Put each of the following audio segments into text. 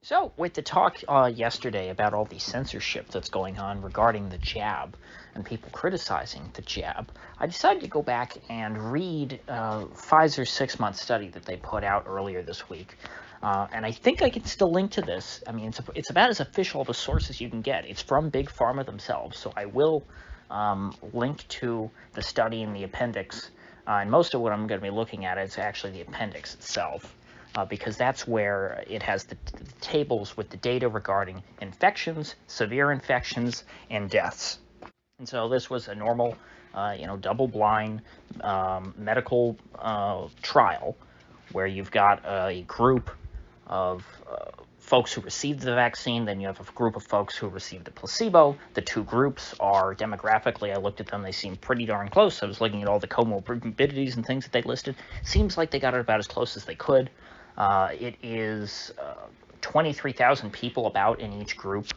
So, with the talk yesterday about all the censorship that's going on regarding the jab and people criticizing the jab, I decided to go back and read Pfizer's 6-month study that they put out earlier this week. And I think I can still link to this. I mean, it's about as official of a source as you can get. It's from Big Pharma themselves, so I will link to the study in the appendix. And most of what I'm going to be looking at is actually the appendix itself. Because that's where it has the tables with the data regarding infections, severe infections, and deaths. And so this was a normal, double-blind medical trial where you've got a group of folks who received the vaccine, then you have a group of folks who received the placebo. The two groups are demographically, I looked at them, they seem pretty darn close. I was looking at all the comorbidities and things that they listed. Seems like they got it about as close as they could. It is 23,000 people about in each group.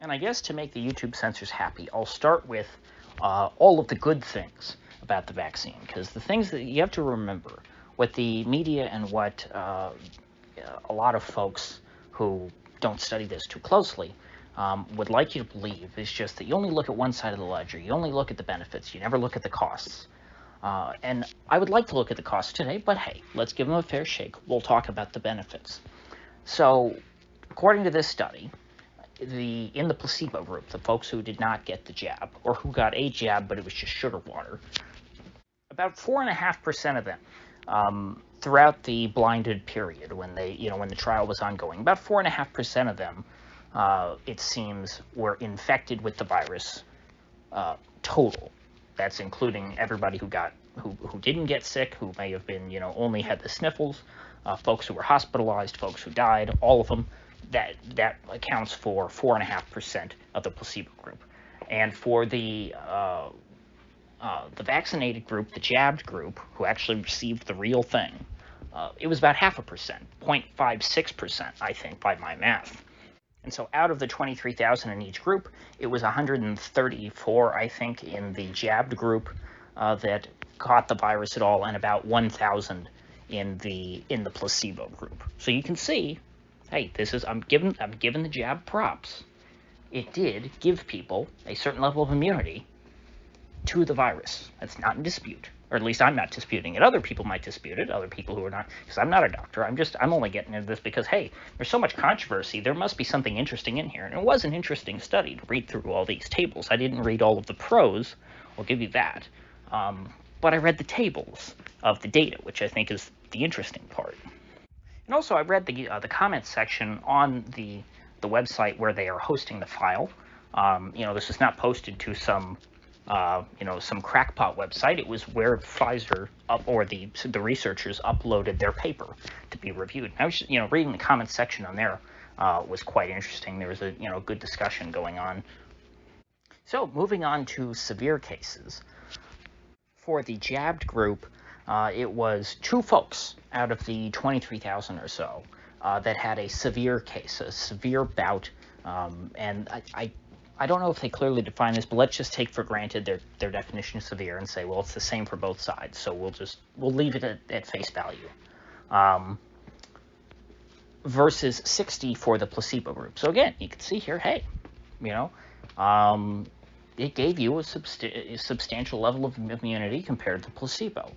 And I guess to make the YouTube censors happy, I'll start with all of the good things about the vaccine, because the things that you have to remember, what the media and what a lot of folks who don't study this too closely would like you to believe is just that you only look at one side of the ledger. You only look at the benefits. You never look at the costs. And I would like to look at the costs today, but hey, let's give them a fair shake. We'll talk about the benefits. So, according to this study, in the placebo group, the folks who did not get the jab, or who got a jab but it was just sugar water, about 4.5% of them, throughout the blinded period when when the trial was ongoing, about 4.5% of them, it seems, were infected with the virus total. That's including everybody who didn't get sick, who may have been, only had the sniffles, folks who were hospitalized, folks who died, all of them. That accounts for 4.5% of the placebo group. And for the vaccinated group, the jabbed group, who actually received the real thing, it was about 0.5%, 0.56%, I think, by my math. And so out of the 23,000 in each group, it was 134, I think, in the jabbed group that caught the virus at all, and about 1,000 in the placebo group. So you can see, hey, I'm giving the jab props. It did give people a certain level of immunity to the virus. That's not in dispute. Or at least I'm not disputing it. Other people might dispute it, other people who are not, because I'm not a doctor. I'm only getting into this because, hey, there's so much controversy, there must be something interesting in here. And it was an interesting study to read through all these tables. I didn't read all of the pros, I'll give you that. But I read the tables of the data, which I think is the interesting part. And also I read the comments section on the website where they are hosting the file. This is not posted to some crackpot website. It was where Pfizer or the researchers uploaded their paper to be reviewed. I was, reading the comments section on there was quite interesting. There was a, good discussion going on. So moving on to severe cases. For the jabbed group, it was 2 folks out of the 23,000 or so that had a severe case, a severe bout, and I don't know if they clearly define this, but let's just take for granted their definition of severe and say, well, it's the same for both sides. So we'll leave it at face value. Versus 60 for the placebo group. So again, you can see here, hey, it gave you a substantial level of immunity compared to placebo.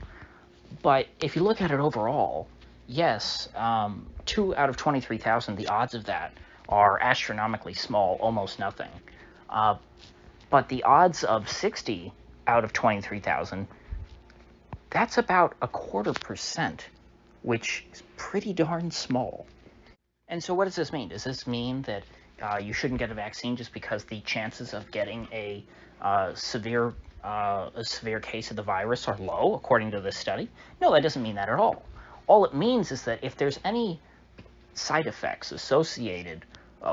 But if you look at it overall, yes, 2 out of 23,000, the odds of that are astronomically small, almost nothing. But the odds of 60 out of 23,000, that's about 0.25%, which is pretty darn small. And so what does this mean? Does this mean that you shouldn't get a vaccine just because the chances of getting a severe case of the virus are low, according to this study? No, that doesn't mean that at all. All it means is that if there's any side effects associated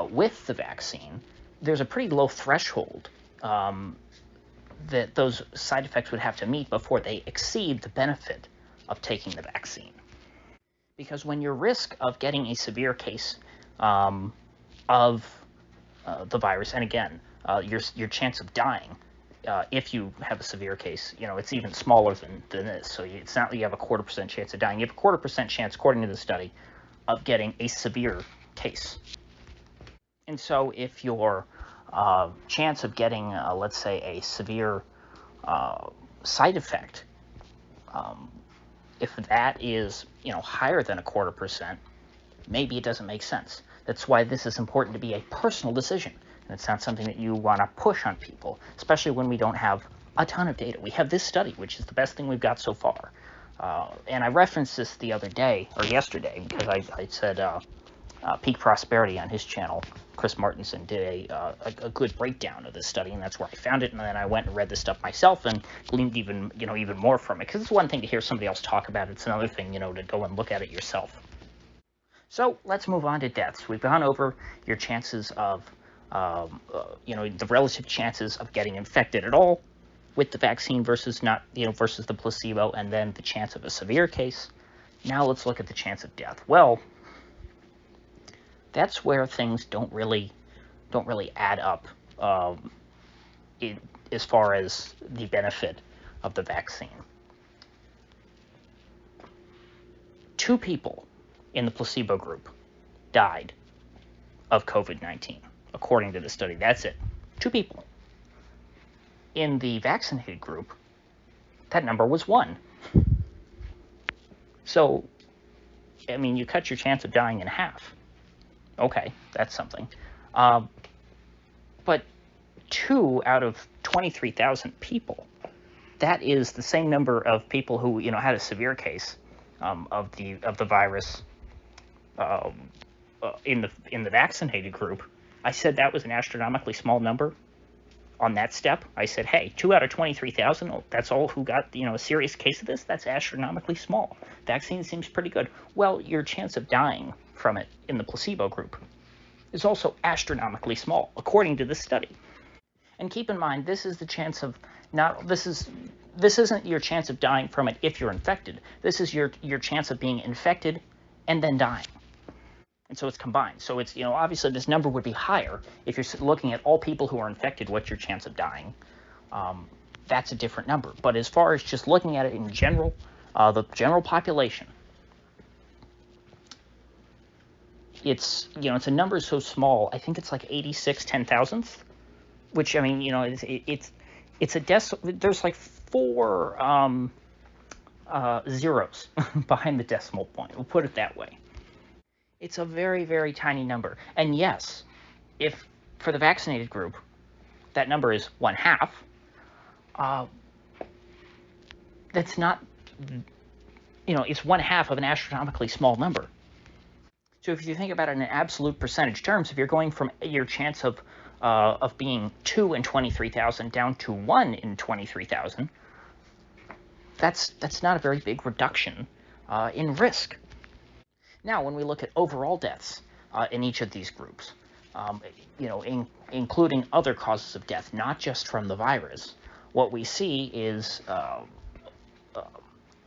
with the vaccine, there's a pretty low threshold that those side effects would have to meet before they exceed the benefit of taking the vaccine. Because when your risk of getting a severe case of the virus, and again, your chance of dying if you have a severe case, it's even smaller than this. So it's not that you have a 0.25% chance of dying. You have a 0.25% chance, according to the study, of getting a severe case. And so if your chance of getting, let's say, a severe side effect, if that is, higher than 0.25%, maybe it doesn't make sense. That's why this is important to be a personal decision. And it's not something that you want to push on people, especially when we don't have a ton of data. We have this study, which is the best thing we've got so far. And I referenced this the other day, or yesterday, because I said Peak Prosperity on his channel, Chris Martenson, did a good breakdown of this study, and that's where I found it. And then I went and read this stuff myself and gleaned even more from it. Because it's one thing to hear somebody else talk about it; it's another thing, to go and look at it yourself. So let's move on to deaths. We've gone over your chances of, the relative chances of getting infected at all with the vaccine versus not, versus the placebo, and then the chance of a severe case. Now let's look at the chance of death. Well, that's where things don't really add up as far as the benefit of the vaccine. 2 people in the placebo group died of COVID-19, according to the study. That's it. 2 people. In the vaccinated group, that number was 1. So, you cut your chance of dying in half. Okay, that's something. But 2 out of 23,000 people, that is the same number of people who, had a severe case of the virus in the vaccinated group. I said that was an astronomically small number on that step. I said, hey, 2 out of 23,000, that's all who got, a serious case of this? That's astronomically small. Vaccine seems pretty good. Well, your chance of dying from it in the placebo group is also astronomically small, according to this study. And keep in mind, this is the chance of this isn't your chance of dying from it if you're infected. This is your chance of being infected and then dying. And so it's combined. So it's, obviously this number would be higher if you're looking at all people who are infected, what's your chance of dying? That's a different number. But as far as just looking at it in general, the general population, it's a number so small. I think it's like 86 10,000ths, which it's a there's like 4 zeros behind the decimal point. We'll put it that way. It's a very, very tiny number. And yes, if for the vaccinated group, that number is 1/2, that's not, it's 1/2 of an astronomically small number. So if you think about it in absolute percentage terms, if you're going from your chance of being 2 in 23,000 down to 1 in 23,000, that's not a very big reduction in risk. Now, when we look at overall deaths in each of these groups, including other causes of death, not just from the virus, what we see is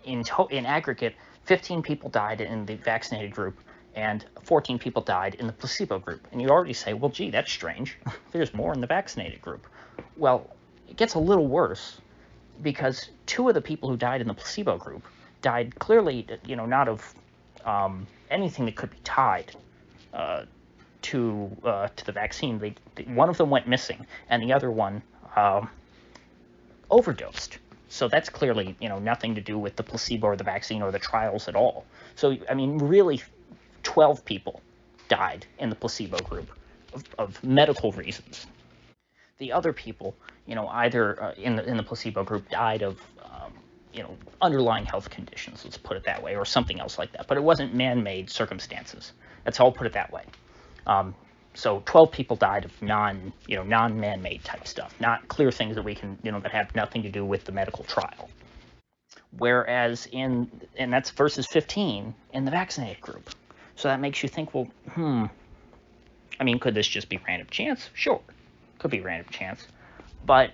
in aggregate, 15 people died in the vaccinated group and 14 people died in the placebo group. And you already say, well, gee, that's strange. There's more in the vaccinated group. Well, it gets a little worse because 2 of the people who died in the placebo group died clearly, not of anything that could be tied to the vaccine. One of them went missing, and the other one overdosed. So that's clearly, nothing to do with the placebo or the vaccine or the trials at all. So, really, 12 people died in the placebo group of medical reasons. The other people, either in the placebo group died of underlying health conditions, let's put it that way, or something else like that. But it wasn't man-made circumstances. Let's all put it that way. So 12 people died of non-man-made type stuff, not clear things that we can, that have nothing to do with the medical trial. Whereas and that's versus 15 in the vaccinated group. So that makes you think, well, could this just be random chance? Sure, could be random chance. But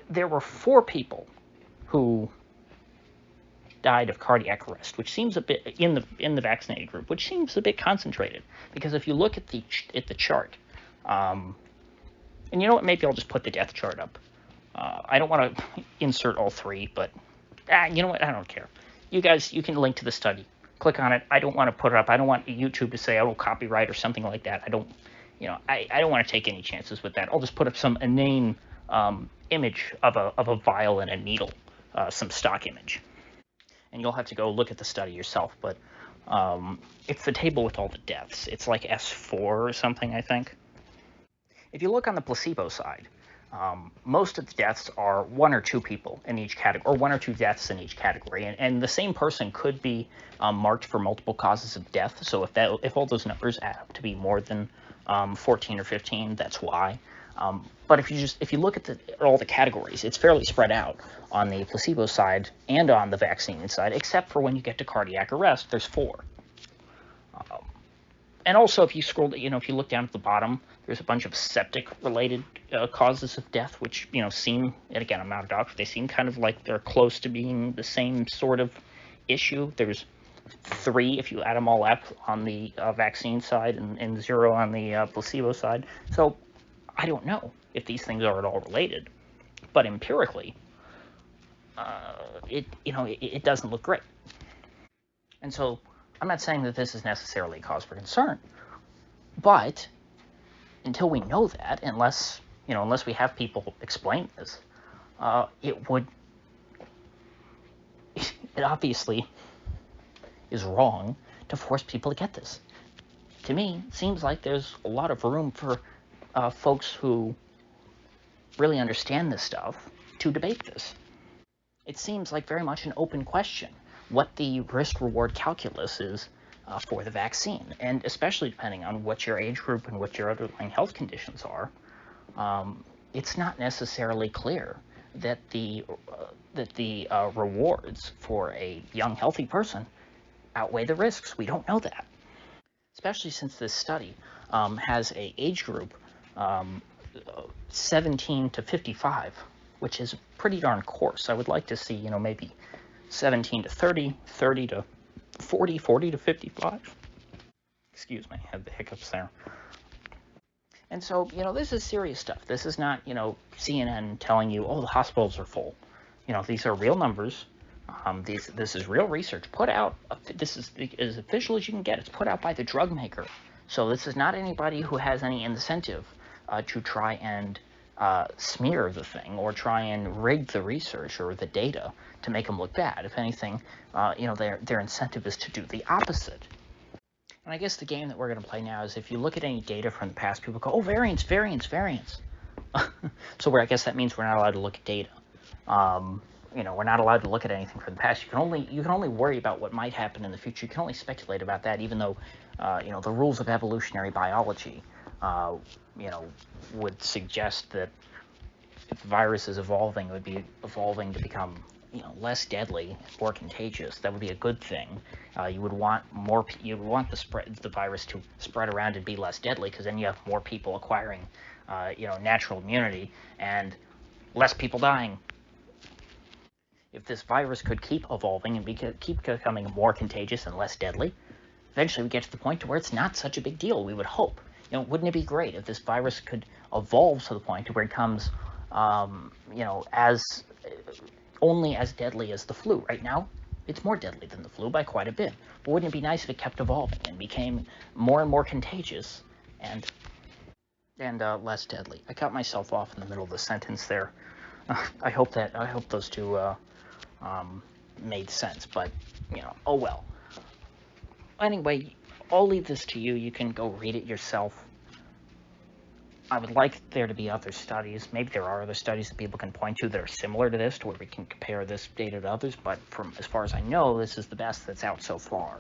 there were 4 people who died of cardiac arrest, which seems a bit in the vaccinated group, which seems a bit concentrated. Because if you look at the chart, and you know what, maybe I'll just put the death chart up. I don't want to insert all 3, but you know what, I don't care. You guys, you can link to the study. click on it. I don't want to put it up. I don't want YouTube to say, oh, copyright or something like that. I don't, I don't want to take any chances with that. I'll just put up some inane image of a vial and a needle, some stock image. And you'll have to go look at the study yourself, but it's the table with all the deaths. It's like S4 or something, I think. If you look on the placebo side, most of the deaths are one or two people in each category, or one or two deaths in each category, and the same person could be marked for multiple causes of death. So if all those numbers add up to be more than 14 or 15, that's why. But if you look at all the categories, it's fairly spread out on the placebo side and on the vaccine side, except for when you get to cardiac arrest, there's 4. And also, if you scroll, if you look down at the bottom, there's a bunch of septic-related causes of death, which, seem, and again, I'm not a doctor, they seem kind of like they're close to being the same sort of issue. There's 3, if you add them all up, on the vaccine side, and 0 on the placebo side. So I don't know if these things are at all related, but empirically, it doesn't look great. And so I'm not saying that this is necessarily a cause for concern, but until we know that, unless we have people explain this, it obviously is wrong to force people to get this. To me, it seems like there's a lot of room for folks who really understand this stuff to debate this. It seems like very much an open question what the risk-reward calculus is for the vaccine, and especially depending on what your age group and what your underlying health conditions are, it's not necessarily clear that the rewards for a young, healthy person outweigh the risks. We don't know that, especially since this study has a age group 17 to 55, which is pretty darn coarse. I would like to see, maybe 17 to 30, 30 to 40, 40 to 55. Excuse me, I had the hiccups there. And so, this is serious stuff. This is not, CNN telling you, oh, the hospitals are full. These are real numbers. This is real research put out. This is as official as you can get. It's put out by the drug maker. So this is not anybody who has any incentive to try and smear the thing or try and rig the research or the data to make them look bad. If anything, their incentive is to do the opposite. And I guess the game that we're going to play now is if you look at any data from the past, people go, oh, variance, variance, variance. So I guess that means we're not allowed to look at data. We're not allowed to look at anything from the past. You can only worry about what might happen in the future. You can only speculate about that, even though, the rules of evolutionary biology, would suggest that if the virus is evolving, it would be evolving to become, less deadly, more contagious. That would be a good thing. You would want the virus to spread around and be less deadly, because then you have more people acquiring, natural immunity and less people dying. If this virus could keep evolving and keep becoming more contagious and less deadly, eventually we get to the point to where it's not such a big deal, we would hope. Wouldn't it be great if this virus could evolve to the point to where it becomes, only as deadly as the flu? Right now, it's more deadly than the flu by quite a bit. But wouldn't it be nice if it kept evolving and became more and more contagious and less deadly? I cut myself off in the middle of the sentence there. I hope those two made sense, but oh well. Anyway, I'll leave this to you. You can go read it yourself. I would like there to be other studies. Maybe there are other studies that people can point to that are similar to this, to where we can compare this data to others, but from as far as I know, this is the best that's out so far.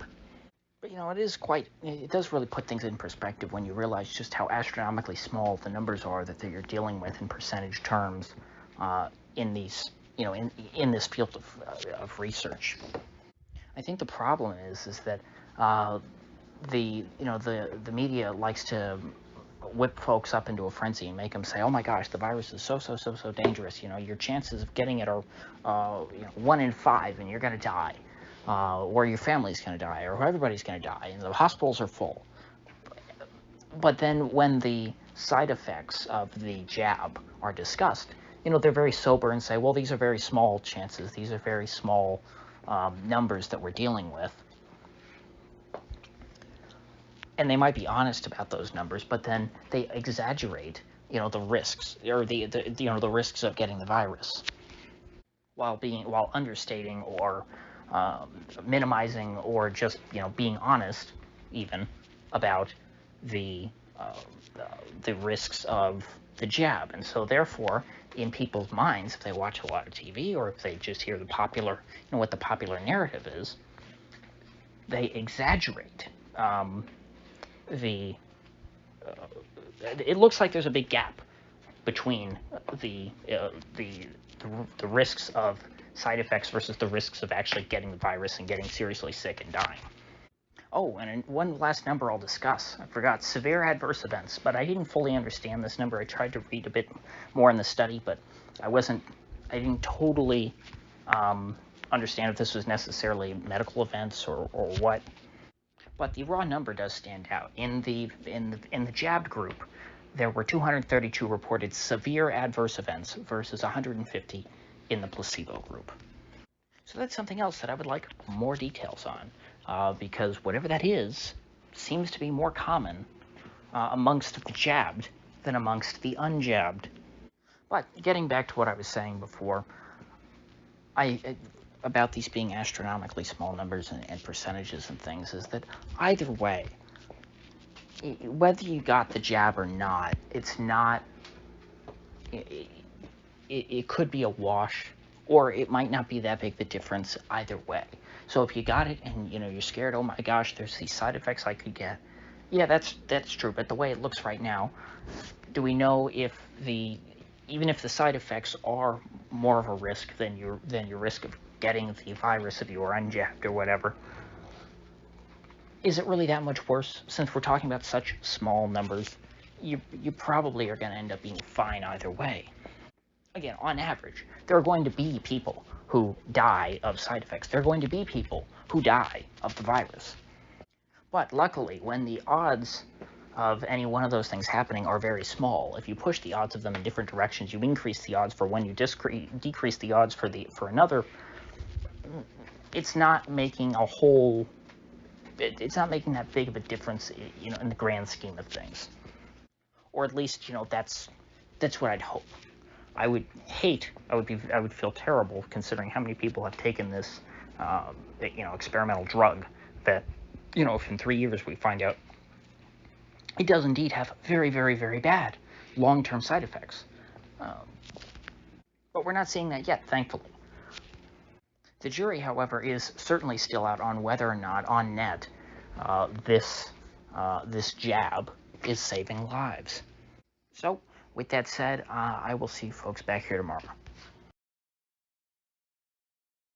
But it does really put things in perspective when you realize just how astronomically small the numbers are that you're dealing with in percentage terms in these, in this field of research. I think the problem is that the media likes to whip folks up into a frenzy and make them say, oh my gosh, the virus is so dangerous. Your chances of getting it are 1 in 5 and you're going to die, or your family's going to die, or everybody's going to die, and the hospitals are full. But then when the side effects of the jab are discussed, they're very sober and say, well, these are very small chances. These are very small numbers that we're dealing with. and they might be honest about those numbers, but then they exaggerate, the risks, or the risks of getting the virus, while understating or minimizing, or just being honest even about the uh, the risks of the jab. And so therefore, in people's minds, if they watch a lot of TV, or if they just hear what the popular narrative is, they exaggerate the it looks like there's a big gap between the risks of side effects versus the risks of actually getting the virus and getting seriously sick and dying. Oh, and one last number I'll discuss. I forgot, severe adverse events, but I didn't fully understand this number. I tried to read a bit more in the study, but I didn't totally understand if this was necessarily medical events or what. But the raw number does stand out. In the jabbed group, there were 232 reported severe adverse events versus 150 in the placebo group. So that's something else that I would like more details on, because whatever that is seems to be more common amongst the jabbed than amongst the unjabbed. But getting back to what I was saying before, about these being astronomically small numbers and percentages and things, is that either way, whether you got the jab or not, it's not. It could be a wash, or it might not be that big of a difference either way. So if you got it and you're scared, oh my gosh, there's these side effects I could get. Yeah, that's true. But the way it looks right now, do we know if even if the side effects are more of a risk than your risk of getting the virus if you are unjabbed or whatever? Is it really that much worse? Since we're talking about such small numbers, you probably are going to end up being fine either way. Again, on average, there are going to be people who die of side effects. There are going to be people who die of the virus. But luckily, when the odds of any one of those things happening are very small, if you push the odds of them in different directions, you increase the odds for one, you decrease the odds for another, it's not making it's not making that big of a difference, in the grand scheme of things. Or at least, that's what I'd hope. I would feel terrible considering how many people have taken this, experimental drug that, if in 3 years we find out it does indeed have very, very, very bad long-term side effects. But we're not seeing that yet, thankfully. The jury, however, is certainly still out on whether or not, on net, this jab is saving lives. So, with that said, I will see you folks back here tomorrow.